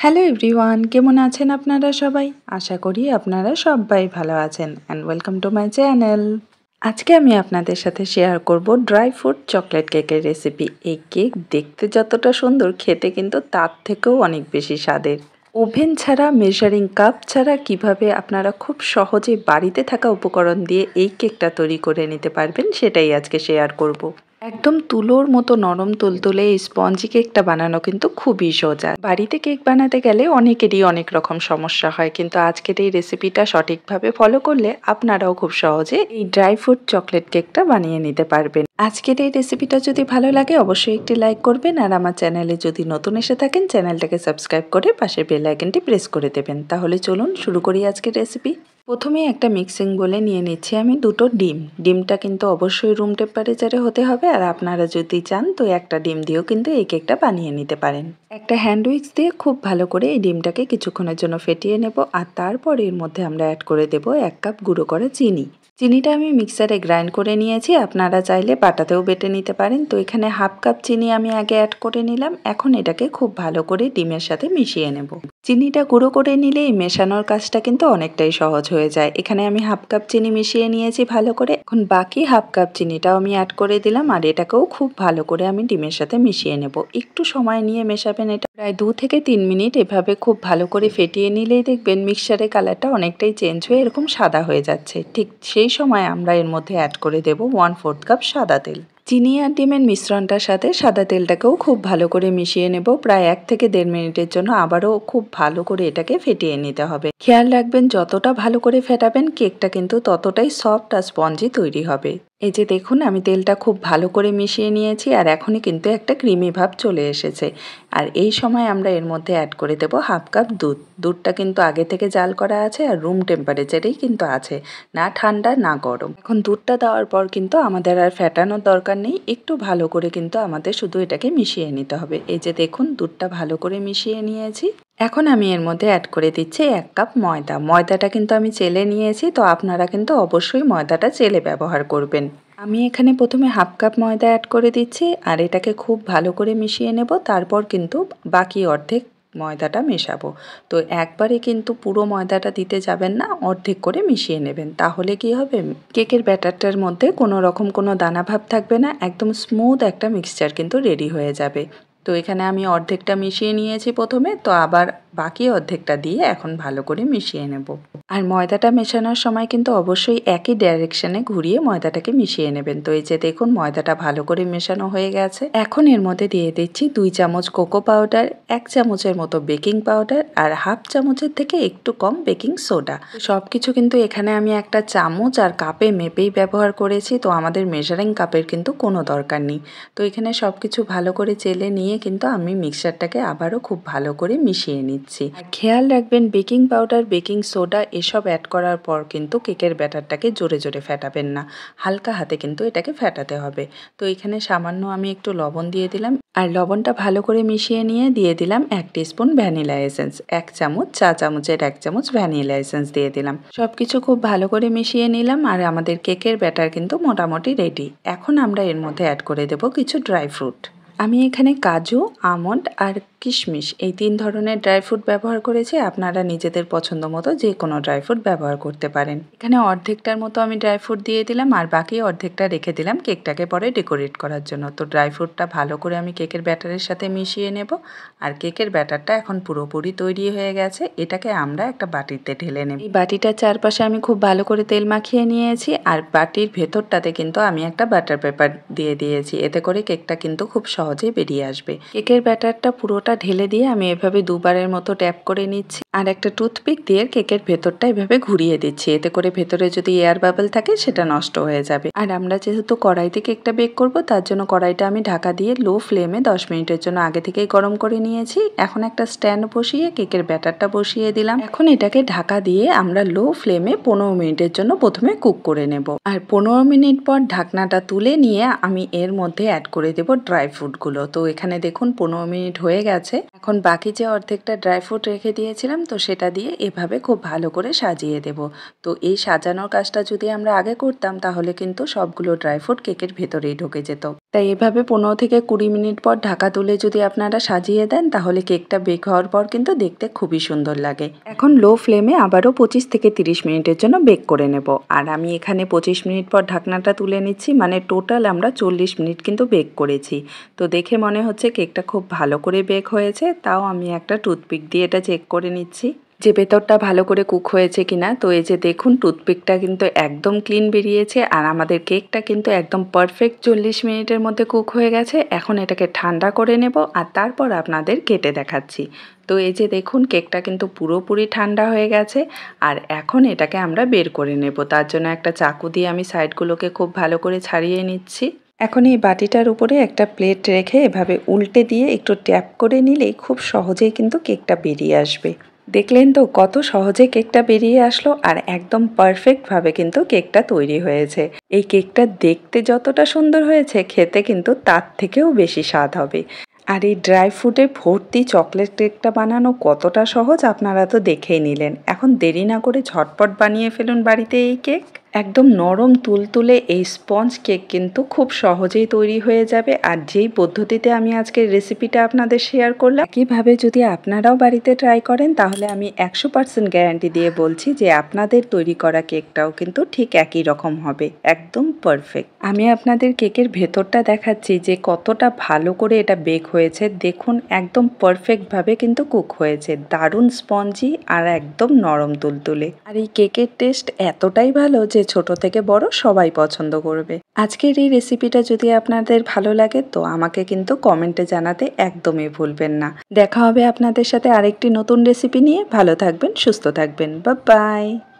Hello everyone, কেমন আছেন আপনারা সবাই? আশা করি আপনারা সবাই ভালো আছেন and welcome to my channel. আজকে আমি আপনাদের সাথে শেয়ার করব ড্রাই ফ্রুট চকলেট কেকের রেসিপি। এই কেক দেখতে যতটা সুন্দর, খেতে কিন্তু তার থেকেও অনেক বেশি স্বাদের। ওভেন ছাড়া, মেজারিং কাপ ছাড়া কিভাবে আপনারা খুব সহজে বাড়িতে থাকা উপকরণ দিয়ে এই কেকটা তৈরি করে নিতে পারবেন, সেটাই আজকে শেয়ার করব। একদম তুলোর মতো নরম তুলতুলে এই স্পঞ্জি কেকটা বানানো কিন্তু খুবই সোজা। বাড়িতে কেক বানাতে গেলে অনেকেরই অনেক রকম সমস্যা হয়, কিন্তু আজকের এই রেসিপিটা সঠিকভাবে ফলো করলে আপনারাও খুব সহজে এই ড্রাই ফ্রুট চকলেট কেকটা বানিয়ে নিতে পারবেন। আজকের এই রেসিপিটা যদি ভালো লাগে অবশ্যই একটি লাইক করবেন, আর আমার চ্যানেলে যদি নতুন এসে থাকেন চ্যানেলটাকে সাবস্ক্রাইব করে পাশের বেল আইকনটি প্রেস করে দেবেন। তাহলে চলুন শুরু করি আজকের রেসিপি। প্রথমে একটা মিক্সিং বোলে নিয়ে নিচ্ছি আমি দুটো ডিম। ডিমটা কিন্তু অবশ্যই রুম টেম্পারেচারে হতে হবে, আর আপনারা যদি চান তো একটা ডিম দিয়েও কিন্তু এই কেকটা বানিয়ে নিতে পারেন। একটা হ্যান্ড উইক্স দিয়ে খুব ভালো করে এই ডিমটাকে কিছুক্ষণের জন্য ফেটিয়ে নেব, আর তারপর এর মধ্যে আমরা অ্যাড করে দেব 1 কাপ গুঁড়ো করা চিনি। চিনিটা আমি মিক্সারে গ্রাইন্ড করে নিয়েছি, আপনারা চাইলে বাটাতেও বেটে নিতে পারেন। তো এখানে 1/2 কাপ চিনি আমি আগে অ্যাড করে নিলাম। এখন এটাকে খুব ভালো করে ডিমের সাথে মিশিয়ে নেব। চিনিটা গুঁড়ো করে নিলে এই মেশানোর কাজটা কিন্তু অনেকটাই সহজ হয়ে যায়। এখানে আমি 1/2 কাপ চিনি মিশিয়ে নিয়েছি ভালো করে। এখন বাকি 1/2 কাপ চিনিটাও আমি অ্যাড করে দিলাম, আর এটাকেও খুব ভালো করে আমি ডিমের সাথে মিশিয়ে নেব। একটু সময় নিয়ে মেশাবেন, এটা প্রায় 2 থেকে 3 মিনিট এভাবে খুব ভালো করে ফেটিয়ে নিলেই দেখবেন মিক্সচারের কালারটা অনেকটাই চেঞ্জ হয়ে এরকম সাদা হয়ে যাচ্ছে। ঠিক সেই সময় আমরা এর মধ্যে অ্যাড করে দেব 1/4 কাপ সাদা তেল। চিনি আর ডিমের মিশ্রণটার সাথে সাদা তেলটাকেও খুব ভালো করে মিশিয়ে নেব প্রায় 1 থেকে 1.5 মিনিটের জন্য। আবারও খুব ভালো করে এটাকে ফেটিয়ে নিতে হবে। খেয়াল রাখবেন যতটা ভালো করে ফেটাবেন কেকটা কিন্তু ততটাই সফট আর স্পঞ্জি তৈরি হবে। এই যে দেখুন, আমি তেলটা খুব ভালো করে মিশিয়ে নিয়েছি, আর এখনই কিন্তু একটা ক্রিমি ভাব চলে এসেছে। আর এই সময় আমরা এর মধ্যে অ্যাড করে দেব 1/2 কাপ দুধ। দুধটা কিন্তু আগে থেকে জাল করা আছে আর রুম টেম্পারেচারেই কিন্তু আছে, না ঠান্ডা না গরম। এখন দুধটা দেওয়ার পর কিন্তু আমাদের আর ফেটানোর দরকার নেই, একটু ভালো করে কিন্তু আমাদের শুধু এটাকে মিশিয়ে নিতে হবে। এই যে দেখুন, দুধটা ভালো করে মিশিয়ে নিয়েছি। এখন আমি এর মধ্যে অ্যাড করে দিচ্ছি 1 কাপ ময়দা। ময়দাটা কিন্তু আমি চেলে নিয়েছি, তো আপনারা কিন্তু অবশ্যই ময়দাটা চেলে ব্যবহার করবেন। আমি এখানে প্রথমে 1/2 কাপ ময়দা অ্যাড করে দিচ্ছি, আর এটাকে খুব ভালো করে মিশিয়ে নেব। তারপর কিন্তু বাকি অর্ধেক ময়দাটা মেশাবো। তো একবারে কিন্তু পুরো ময়দাটা দিতে যাবেন না, অর্ধেক করে মিশিয়ে নেবেন। তাহলে কি হবে, কেকের ব্যাটারটার মধ্যে কোনো রকম কোনো দানা ভাব থাকবে না, একদম স্মুথ একটা মিক্সচার কিন্তু রেডি হয়ে যাবে। তো এখানে আমি অর্ধেকটা মিশিয়ে নিয়েছি প্রথমে, তো আবার বাকি অর্ধেকটা দিয়ে এখন ভালো করে মিশিয়ে নেব। আর ময়দাটা মেশানোর সময় কিন্তু অবশ্যই একই ডাইরেকশনে ঘুরিয়ে ময়দাটাকে মিশিয়ে নেবেন। তো এই যে দেখুন, ময়দাটা ভালো করে মেশানো হয়ে গেছে। এখন এর মধ্যে দিয়ে দিচ্ছি 2 চামচ কোকো পাউডার, 1 চামচের মতো বেকিং পাউডার, আর 1/2 চামচের থেকে একটু কম বেকিং সোডা। সব কিছু কিন্তু এখানে আমি একটা চামচ আর কাপে মেপেই ব্যবহার করেছি, তো আমাদের মেজারিং কাপের কিন্তু কোনো দরকার নেই। তো এখানে সব কিছু ভালো করে চেলে নিয়ে কিন্তু আমি মিক্সচারটাকে আবারও খুব ভালো করে মিশিয়ে নিচ্ছি। আর খেয়াল রাখবেন বেকিং পাউডার, বেকিং সোডা এসব অ্যাড করার পর কিন্তু কেকের ব্যাটারটাকে জোরে জোরে ফেটাবেন না, হালকা হাতে কিন্তু এটাকে ফেটাতে হবে। তো এখানে সামান্য আমি একটু লবণ দিয়ে দিলাম, আর লবণটা ভালো করে মিশিয়ে নিয়ে দিয়ে দিলাম 1 টিস্পুন ভ্যানিলা এসেন্স। 1 চামচ, চা চামচের 1 চামচ ভ্যানিলা এসেন্স দিয়ে দিলাম। সব কিছু খুব ভালো করে মিশিয়ে নিলাম, আর আমাদের কেকের ব্যাটার কিন্তু মোটামুটি রেডি। এখন আমরা এর মধ্যে অ্যাড করে দেব কিছু ড্রাই ফ্রুট। আমি এখানে কাজু, আমন্ড আর কিশমিশ এই 3 ধরনের ড্রাই ফ্রুট ব্যবহার করেছি। আপনারা নিজেদের পছন্দ মতো যে কোনো ড্রাই ফ্রুট ব্যবহার করতে পারেন। এখানে অর্ধেকটার মতো আমি ড্রাই ফ্রুট দিয়ে দিলাম, আর বাকি অর্ধেকটা রেখে দিলাম কেকটাকে পরে ডেকোরেট করার জন্য। তো ড্রাই ফ্রুটটা ভালো করে আমি কেকের ব্যাটারের সাথে মিশিয়ে নেব। আর কেকের ব্যাটারটা এখন পুরোপুরি তৈরি হয়ে গেছে। এটাকে আমরা একটা বাটিতে ঢেলে নেব। এই বাটিটার চারপাশে আমি খুব ভালো করে তেল মাখিয়ে নিয়েছি, আর বাটির ভেতরটাতে কিন্তু আমি একটা বাটার পেপার দিয়ে দিয়েছি। এতে করে কেকটা কিন্তু খুব সহজেই বেরিয়ে আসবে। কেকের ব্যাটারটা পুরোটা ঢেলে দিয়ে আমি এভাবে দুবারের মতো ট্যাপ করে নিচ্ছি, আর একটা টুথপিক দিয়ে কেকের ভেতরটা এভাবে ঘুরিয়ে দিচ্ছি। এতে করে ভেতরে যদি এয়ার বাবল থাকে সেটা নষ্ট হয়ে যাবে। আর আমরা যেহেতু কড়াইতে কেকটা বেক করব, তার জন্য কড়াইটা আমি ঢাকা দিয়ে লো ফ্লেমে 10 মিনিটের জন্য আগে থেকেই গরম করে নিয়েছি। এখন একটা স্ট্যান্ড বসিয়ে কেকের ব্যাটারটা বসিয়ে দিলাম। এখন এটাকে ঢাকা দিয়ে আমরা লো ফ্লেমে 15 মিনিটের জন্য প্রথমে কুক করে নেব। আর 15 মিনিট পর ঢাকনাটা তুলে নিয়ে আমি এর মধ্যে অ্যাড করে দেব ড্রাই ফ্রুটগুলো। তো এখানে দেখুন 15 মিনিট হয়ে গেছে। গেছে। এখন বাকি যে অর্ধেকটা ড্রাই ফ্রুট রেখে দিয়েছিলাম তো সেটা দিয়ে এভাবে খুব ভালো করে সাজিয়ে দেব। তো এই সাজানোর কাজটা যদি আমরা আগে করতাম তাহলে কিন্তু সবগুলো ড্রাই ফ্রুট কেকের ভেতরেই ঢুকে যেত। তাই এভাবে 15 থেকে 20 মিনিট পর ঢাকা তুলে যদি আপনারা সাজিয়ে দেন তাহলে কেকটা বেক হওয়ার পর কিন্তু দেখতে খুবই সুন্দর লাগে। এখন লো ফ্লেমে আবারও 25 থেকে 30 মিনিটের জন্য বেক করে নেব। আর আমি এখানে 25 মিনিট পর ঢাকনাটা তুলে নিচ্ছি, মানে টোটাল আমরা 40 মিনিট কিন্তু বেক করেছি। তো দেখে মনে হচ্ছে কেকটা খুব ভালো করে বেক হয়েছে, তাও আমি একটা টুথপিক দিয়ে এটা চেক করে নিচ্ছি যে ভেতরটা ভালো করে কুক হয়েছে কিনা। তো এই যে দেখুন টুথপিকটা কিন্তু একদম ক্লিন বেরিয়েছে আর আমাদের কেকটা কিন্তু একদম পারফেক্ট 40 মিনিটের মধ্যে কুক হয়ে গেছে। এখন এটাকে ঠান্ডা করে নেব আর তারপর আপনাদের কেটে দেখাচ্ছি। তো এই যে দেখুন কেকটা কিন্তু পুরোপুরি ঠান্ডা হয়ে গেছে আর এখন এটাকে আমরা বের করে নেব। তার জন্য একটা চাকু দিয়ে আমি সাইডগুলোকে খুব ভালো করে ছাড়িয়ে নিচ্ছি। এখন এই বাটিটার উপরে একটা প্লেট রেখে এভাবে উল্টে দিয়ে একটু ট্যাপ করে নিলেই খুব সহজেই কিন্তু কেকটা বেরিয়ে আসবে। দেখলেন তো কত সহজে কেকটা বেরিয়ে আসলো আর একদম পারফেক্টভাবে কিন্তু কেকটা তৈরি হয়েছে। এই কেকটা দেখতে যতটা সুন্দর হয়েছে খেতে কিন্তু তার থেকেও বেশি স্বাদ হবে। আর এই ড্রাই ফ্রুটে ভর্তি চকলেট কেকটা বানানো কতটা সহজ আপনারা তো দেখেই নিলেন। এখন দেরি না করে ঝটপট বানিয়ে ফেলুন বাড়িতে এই কেক। একদম নরম তুলতুলে এই স্পঞ্জ কেক কিন্তু খুব সহজেই তৈরি হয়ে যাবে। আর যেই পদ্ধতিতে আমি আজকের রেসিপিটা আপনাদের শেয়ার করলাম একইভাবে যদি আপনারাও বাড়িতে ট্রাই করেন তাহলে আমি 100% গ্যারান্টি দিয়ে বলছি যে আপনাদের তৈরি করা কেকটাও কিন্তু ঠিক একই রকম হবে, একদম পারফেক্ট। আমি আপনাদের কেকের ভেতরটা দেখাচ্ছি যে কতটা ভালো করে এটা বেক হয়েছে। দেখুন একদম পারফেক্টভাবে কিন্তু কুক হয়েছে, দারুণ স্পঞ্জি আর একদম নরম তুলতুলে। আর এই কেকের টেস্ট এতটাই ভালো যে ছোট থেকে বড় সবাই পছন্দ করবে। আজকের এই রেসিপিটা যদি আপনাদের ভালো লাগে তো আমাকে কিন্তু কমেন্টে জানাতে একদমই ভুলবেন না। দেখা হবে আপনাদের সাথে আরেকটি নতুন রেসিপি নিয়ে। ভালো থাকবেন, সুস্থ থাকবেন, বাই বাই।